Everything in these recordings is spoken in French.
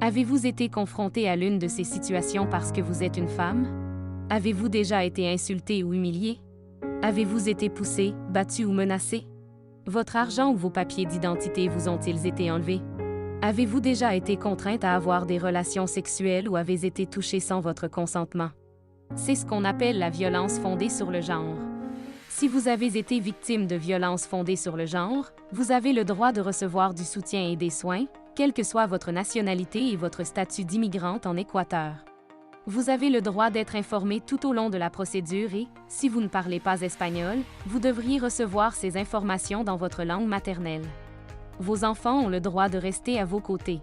Avez-vous été confronté à l'une de ces situations parce que vous êtes une femme? Avez-vous déjà été insulté ou humilié? Avez-vous été poussé, battu ou menacé? Votre argent ou vos papiers d'identité vous ont-ils été enlevés? Avez-vous déjà été contrainte à avoir des relations sexuelles ou avez été touché sans votre consentement? C'est ce qu'on appelle la violence fondée sur le genre. Si vous avez été victime de violences fondées sur le genre, vous avez le droit de recevoir du soutien et des soins, quelle que soit votre nationalité et votre statut d'immigrante en Équateur. Vous avez le droit d'être informé tout au long de la procédure et, si vous ne parlez pas espagnol, vous devriez recevoir ces informations dans votre langue maternelle. Vos enfants ont le droit de rester à vos côtés.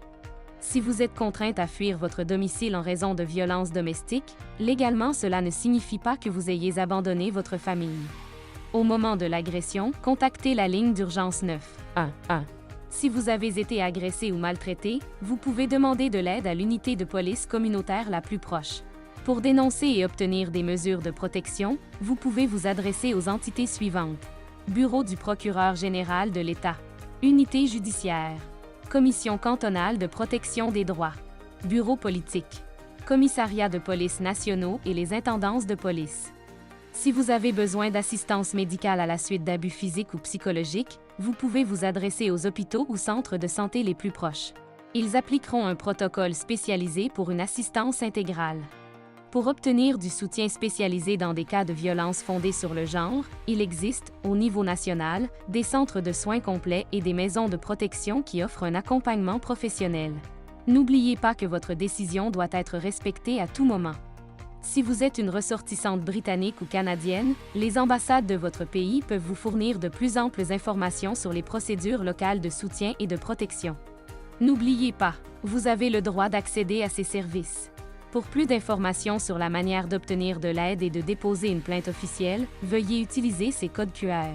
Si vous êtes contrainte à fuir votre domicile en raison de violences domestiques, légalement cela ne signifie pas que vous ayez abandonné votre famille. Au moment de l'agression, contactez la ligne d'urgence 911. Si vous avez été agressé ou maltraité, vous pouvez demander de l'aide à l'unité de police communautaire la plus proche. Pour dénoncer et obtenir des mesures de protection, vous pouvez vous adresser aux entités suivantes. Bureau du procureur général de l'État. Unité judiciaire. Commission cantonale de protection des droits. Bureau politique. Commissariat de police nationaux et les intendances de police. Si vous avez besoin d'assistance médicale à la suite d'abus physiques ou psychologiques, vous pouvez vous adresser aux hôpitaux ou centres de santé les plus proches. Ils appliqueront un protocole spécialisé pour une assistance intégrale. Pour obtenir du soutien spécialisé dans des cas de violence fondée sur le genre, il existe, au niveau national, des centres de soins complets et des maisons de protection qui offrent un accompagnement professionnel. N'oubliez pas que votre décision doit être respectée à tout moment. Si vous êtes une ressortissante britannique ou canadienne, les ambassades de votre pays peuvent vous fournir de plus amples informations sur les procédures locales de soutien et de protection. N'oubliez pas, vous avez le droit d'accéder à ces services. Pour plus d'informations sur la manière d'obtenir de l'aide et de déposer une plainte officielle, veuillez utiliser ces codes QR.